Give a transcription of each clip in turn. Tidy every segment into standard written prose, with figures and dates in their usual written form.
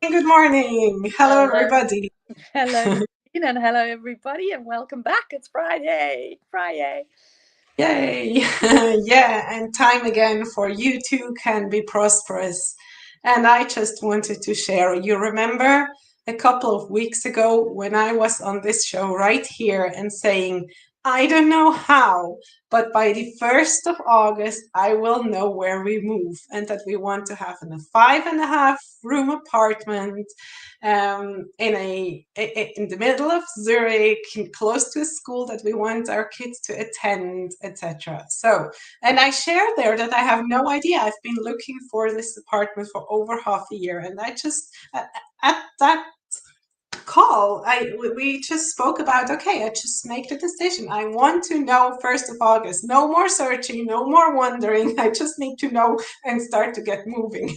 Good morning. Hello, Hello, everybody. hello, Nadine, and hello, everybody, and welcome back. It's Friday. Friday. Yay. Yeah, and time again for you too can be prosperous. And I just wanted to share. You remember a couple of weeks ago when I was on this show right here and saying, I don't know how, but by the 1st of August, I will know where we move and that we want to have a 5.5 room apartment in the middle of Zurich, close to a school that we want our kids to attend, etc. So, and I shared there that I have no idea. I've been looking for this apartment for over half a year, and I just at that call, we just spoke about, okay, I just make the decision. I want to know 1st of August. No more searching, no more wondering. I just need to know and start to get moving.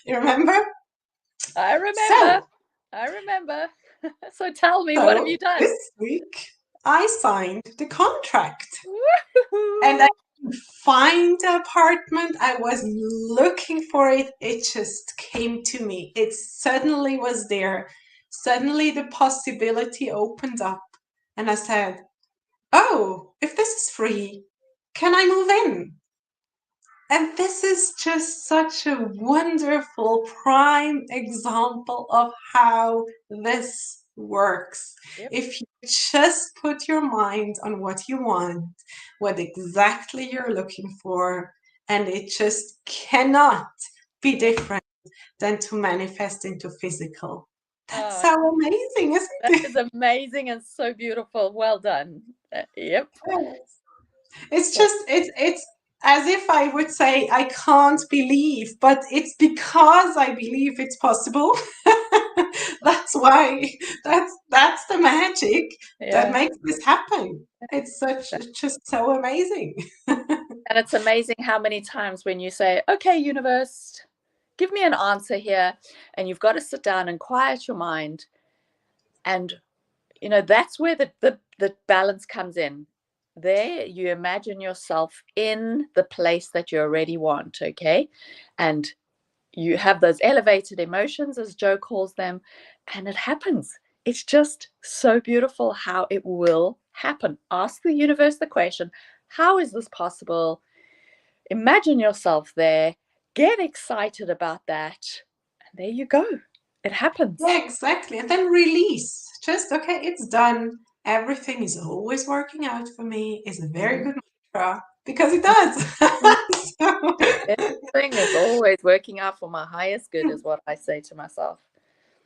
You remember? I remember. So, I remember. So tell me, what have you so done? this week I signed the contract and I Woo-hoo! find the apartment. I was looking for it. It just came to me. It suddenly was there. Suddenly the possibility opened up and I said, oh, if this is free, can I move in? And this is just such a wonderful prime example of how this works. Yep. If you just put your mind on what you want, what exactly you're looking for, and it just cannot be Yep. different than to manifest into physical. That's Oh, so amazing, isn't that it? is amazing and so beautiful. Well done. Yep. It's So, just it's as if I would say I can't believe, but it's because I believe it's possible. That's why that's the magic that yeah. makes this happen. It's such just so amazing. And it's amazing how many times when you say, okay, universe, give me an answer here, and you've got to sit down and quiet your mind. And that's where the balance comes in. There you imagine yourself in the place that you already want, okay? And you have those elevated emotions, as Joe calls them, and it happens. It's just so beautiful how it will happen. Ask the universe the question, how is this possible? Imagine yourself there, get excited about that, and there you go. It happens. Yeah, exactly. And then release. Just okay, it's done. Everything is always working out for me is a very Mhm. good mantra because it does. Everything is always working out for my highest good, is what I say to myself.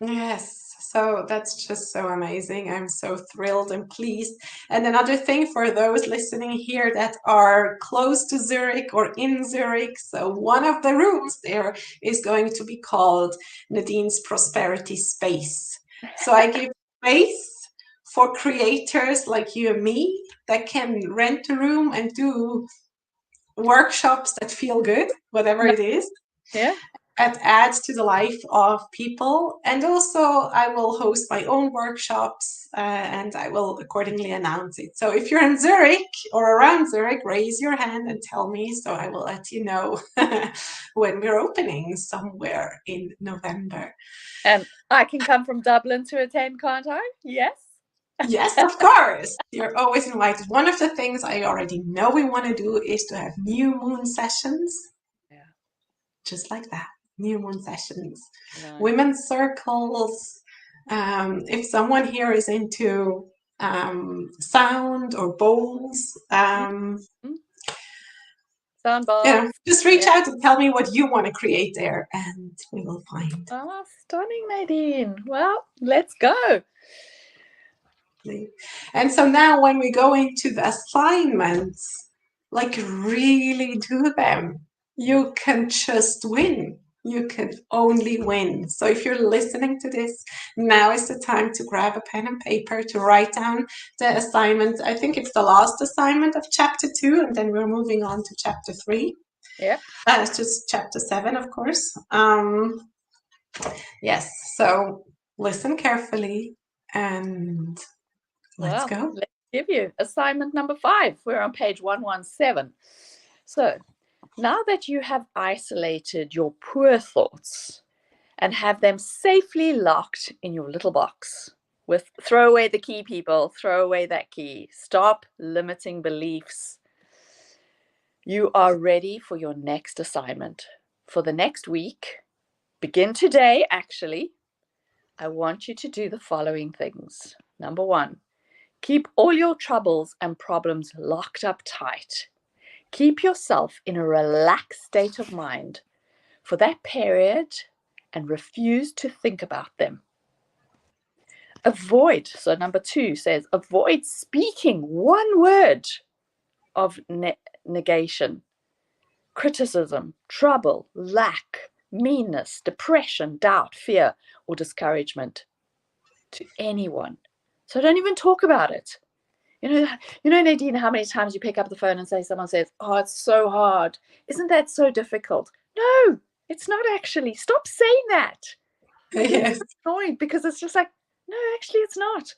Yes, so that's just so amazing. I'm so thrilled and pleased. And another thing for those listening here that are close to Zurich or in Zurich, so one of the rooms there is going to be called Nadine's Prosperity Space. So I give space for creators like you and me that can rent a room and do workshops that feel good, whatever No, it is. yeah. It adds to the life of people. And also, I will host my own workshops and I will accordingly announce it. So if you're in Zurich or around Zurich, raise your hand and tell me. So I will let you know when we're opening somewhere in November. And I can come from Dublin to attend, can't I? Yes. Yes, of course. You're always invited. One of the things I already know we want to do is to have new moon sessions, Yeah. just like that. New moon sessions, Nice. women's circles. If someone here is into sound or bowls, Mm-hmm. Sound just reach Yeah. out and tell me what you want to create there, and we will find. Oh, stunning, Nadine. Well, let's go. And so now, when we go into the assignments, like really do them, you can just win. You can only win. So if you're listening to this, now is the time to grab a pen and paper to write down the assignment. I think it's the last assignment of chapter 2, and then we're moving on to chapter 3. Yep. It's just chapter 7, of course. Yes, so listen carefully and let's Well, go. let's give you assignment number 5. We're on page 117. So now that you have isolated your poor thoughts and have them safely locked in your little box. With throw away the key, people, throw away that key. Stop limiting beliefs. You are ready for your next assignment. For the next week, begin today, actually. I want you to do the following things. Number 1, keep all your troubles and problems locked up tight. Keep yourself in a relaxed state of mind for that period and refuse to think about them. Avoid, so number 2 says, avoid speaking one word of negation, criticism, trouble, lack, meanness, depression, doubt, fear, or discouragement to anyone. So don't even talk about it. You know, Nadine, how many times you pick up the phone and someone says, oh, it's so hard. Isn't that so difficult? No, it's not actually. Stop saying that. I get so annoyed because it's just like, no, actually, it's not.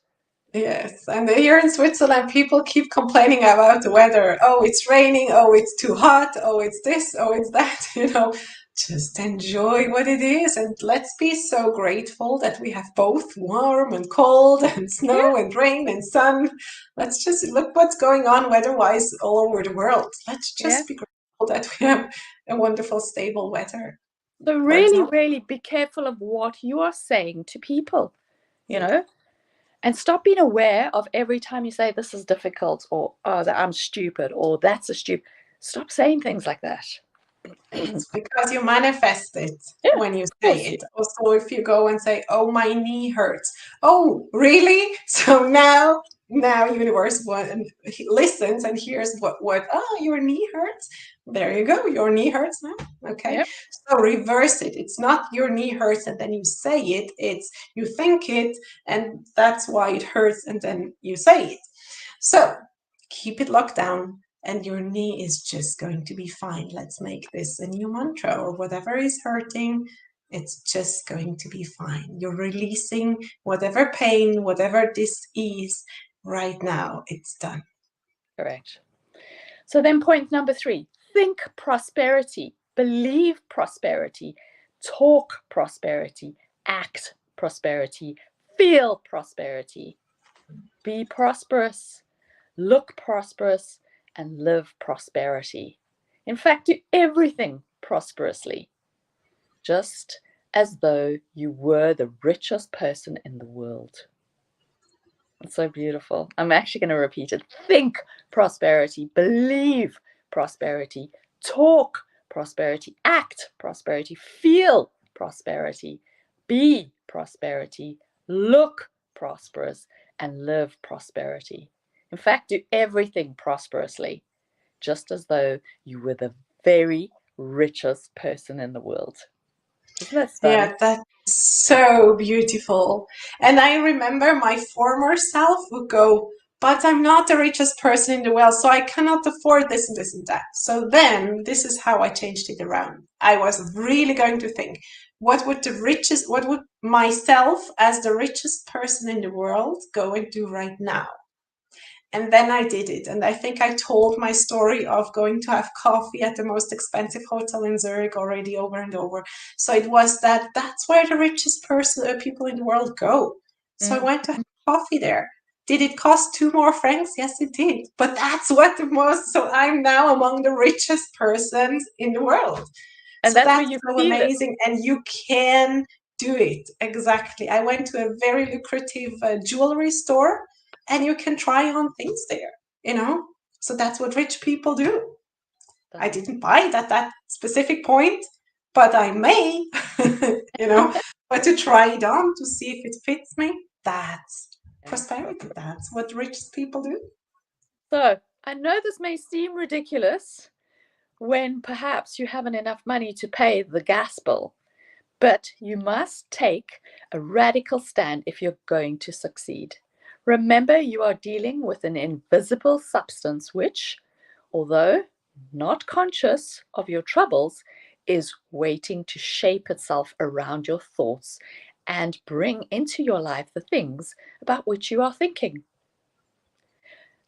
Yes, and here in Switzerland, people keep complaining about the weather. Oh, it's raining. Oh, it's too hot. Oh, it's this. Oh, it's that. Just enjoy what it is, and let's be so grateful that we have both warm and cold and snow and rain and sun. Let's just look what's going on weather-wise all over the world. Let's just be grateful that we have a wonderful, stable weather. So really, really be careful of what you are saying to people, you know, and stop being aware of every time you say this is difficult, or oh, I'm stupid, or that's a stupid. Stop saying things like that. It's because you manifest it when you say it. Also, if you go and say, oh, my knee hurts. Oh, really? So now universe listens and hears what, oh, your knee hurts. There you go. Your knee hurts now. Okay. Yep. So reverse it. It's not your knee hurts and then you say it. It's you think it and that's why it hurts and then you say it. So keep it locked down. And your knee is just going to be fine. Let's make this a new mantra, or whatever is hurting, it's just going to be fine. You're releasing whatever pain, whatever dis-ease right now, it's done. Correct. So then point number 3, think prosperity, believe prosperity, talk prosperity, act prosperity, feel prosperity, be prosperous, look prosperous, and live prosperity. In fact, do everything prosperously, just as though you were the richest person in the world. It's so beautiful. I'm actually going to repeat it. Think prosperity, believe prosperity, talk prosperity, act prosperity, feel prosperity, be prosperity, look prosperous, and live prosperity. In fact, do everything prosperously, just as though you were the very richest person in the world. Isn't that stunning? Yeah, that's so beautiful. And I remember my former self would go, but I'm not the richest person in the world, so I cannot afford this and this and that. So then this is how I changed it around. I was really going to think, what would myself as the richest person in the world go and do right now? And then I did it. And I think I told my story of going to have coffee at the most expensive hotel in Zurich already over and over. So it was that's where the richest people in the world go. So I went to have coffee there. Did it cost 2 more francs? Yes, it did. But that's what the most, so I'm now among the richest persons in the world. And so that's so amazing. And you can do it. Exactly. I went to a very lucrative jewelry store. And you can try on things there, So that's what rich people do. I didn't buy it at that specific point, but I may, but to try it on to see if it fits me, that's prosperity. That's what rich people do. So I know this may seem ridiculous when perhaps you haven't enough money to pay the gas bill, but you must take a radical stand if you're going to succeed. Remember, you are dealing with an invisible substance which, although not conscious of your troubles, is waiting to shape itself around your thoughts and bring into your life the things about which you are thinking.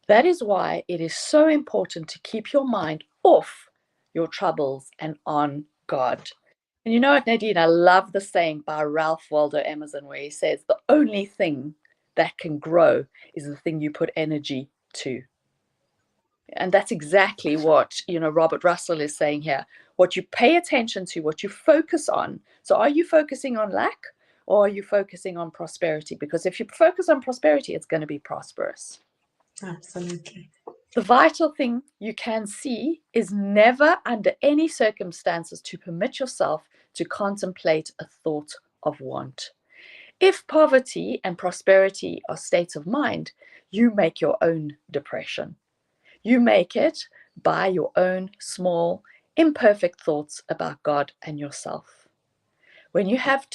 That is why it is so important to keep your mind off your troubles and on God. And you know what, Nadine, I love the saying by Ralph Waldo Emerson where he says, the only thing that can grow is the thing you put energy to. And that's exactly what, Robert Russell is saying here. What you pay attention to, what you focus on. So are you focusing on lack or are you focusing on prosperity? Because if you focus on prosperity, it's going to be prosperous. Absolutely. The vital thing you can see is never under any circumstances to permit yourself to contemplate a thought of want. If poverty and prosperity are states of mind, you make your own depression. You make it by your own small, imperfect thoughts about God and yourself. When you have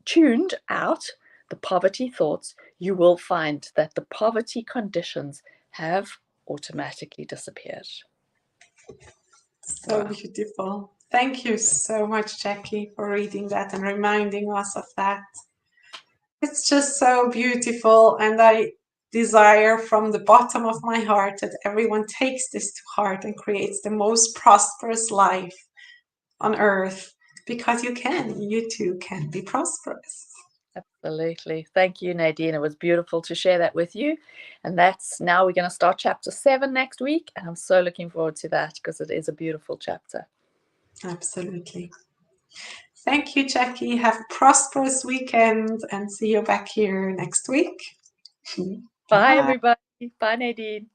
tuned out the poverty thoughts, you will find that the poverty conditions have automatically disappeared. So beautiful. Thank you so much, Jackie, for reading that and reminding us of that. It's just so beautiful, and I desire from the bottom of my heart that everyone takes this to heart and creates the most prosperous life on earth, because you too can be prosperous. Absolutely. Thank you, Nadine. It was beautiful to share that with you. And now we're going to start chapter 7 next week. And I'm so looking forward to that because it is a beautiful chapter. Absolutely. Thank you, Jackie. Have a prosperous weekend and see you back here next week. Bye, everybody. Bye, Nadine.